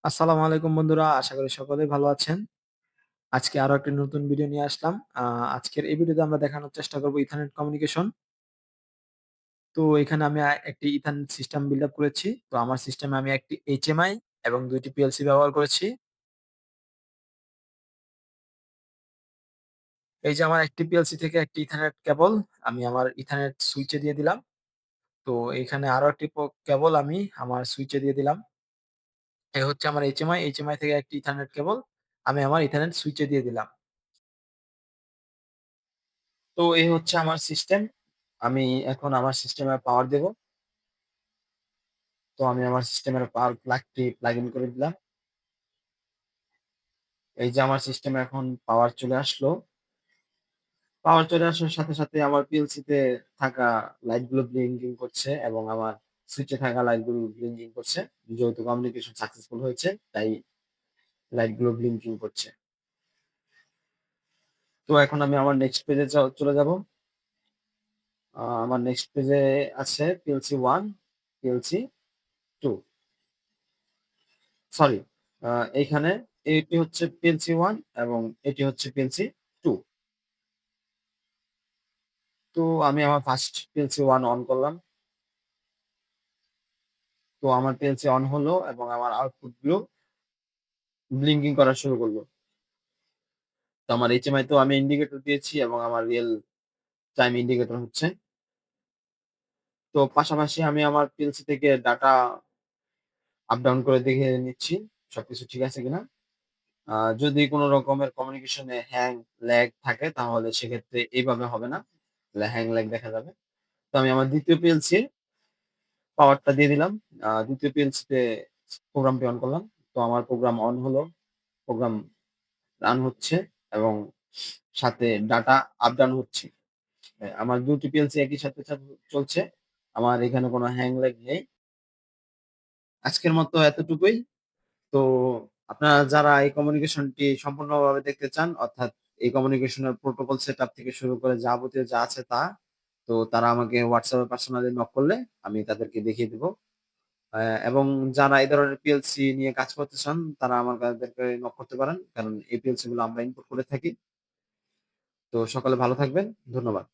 আসসালামু আলাইকুম বন্ধুরা। আশা করি সকলেই ভালো আছেন। আজকে আরো একটি নতুন ভিডিও নিয়ে আসলাম। আ আজকের এই ভিডিওতে আমরা দেখানোর চেষ্টা করব ইথারনেট কমিউনিকেশন। তো এখানে আমি একটি ইথারনেট সিস্টেম বিল্ড আপ করেছি। তো আমার সিস্টেমে আমি একটি HMI এবং ২ টি PLC ব্যবহার করেছি। এই যে আমার একটি PLC থেকে একটি ইথারনেট কেবল আমি আমার ইথারনেট সুইচে দিয়ে দিলাম। তো এখানে আরো একটি কেবল আমি আমার সুইচে দিয়ে দিলাম। এ হচ্ছে আমার HMI, HMI থেকে একটি ইথারনেট কেবল আমি আমার ইথারনেট সুইচে দিয়ে দিলাম। তো এই হচ্ছে আমার সিস্টেম। আমি এখন আমার সিস্টেমে পাওয়ার দেব। তো আমি আমার সিস্টেমের পাওয়ার প্লাগটি প্লাগ ইন করে দিলাম। এই যে আমার সিস্টেমে এখন পাওয়ার চলে আসলো। পাওয়ার চলে আসার সাথে, সাথে আমার পিএলসিতে থাকা লাইটগুলো ব্লিঙ্কিং করছে এবং আমার সুইচে থাকা লাইটগুলো ব্লিঙ্কিং করছে। যেহেতু কমিউনিকেশন সাকসেসফুল হয়েছে তাই লাইটগুলো ব্লিঙ্কিং করছে। তো এখন আমি আমার নেক্সট পেজে চলে যাব। আমার নেক্সট পেজে আছে পিএলসি 1, পিএলসি 2। সরি, আ এইখানে এটি হচ্ছে পিএলসি 1 এবং এটি হচ্ছে পিএলসি 2। তো আমি আমার ফার্স্ট পিএলসি 1 অন করলাম। তো আমার পিএলসি অন হলো এবং আমার আউটপুট গুলো ব্লিঙ্কিং করা শুরু করলো। তো আমার এইচএমআই তেও আমি ইন্ডিকেটর দিয়েছি এবং আমার রিয়েল টাইম ইন্ডিকেটর হচ্ছে। তো পাশাপাশি আমি আমার পিএলসি থেকে ডাটা আপ ডাউন করে দেখে নিচ্ছি সবকিছু ঠিক আছে কিনা। আ যদি কোন রকমের কমিউনিকেশন এ হ্যাং, ল্যাগ থাকে তাহলে সেক্ষেত্রে এইভাবে হবে না। হ্যাং, ল্যাগ দেখা যাবে। তো আমি আমার ২য় পিএলসির পাওয়ারটা দিয়ে দিলাম। ২য় পিএলসিতে প্রোগ্রামটি অন করলাম। তো আমার প্রোগ্রাম অন হলো। প্রোগ্রাম রান হচ্ছে এবং সাথে ডাটা আপ ডাউন হচ্ছে। আমার ২ টি পিএলসি একই সাথে চলছে। আমার এখানে কোনো হ্যাং ল্যাগ নেই। আজকের মতো এতটুকুই। তো আপনারা যারা এই কমিউনিকেশনটি সম্পূর্ণভাবে দেখতে চান, অর্থাৎ এই কমিউনিকেশনের প্রোটোকল সেটআপ থেকে শুরু করে যাবতীয় যা আছে তা, তো তারা আমাকে WhatsApp এ পার্সোনালি নক করলে আমি তাদেরকে দেখিয়ে দিব। এবং যারা এই ধরনের পিএলসি নিয়ে কাজ করতে চান, তারা আমাদেরকে নক করতে পারেন। কারণ এই পিএলসি গুলো আমরা ইম্পোর্ট করে থাকি। তো সকলে ভালো থাকবেন। ধন্যবাদ।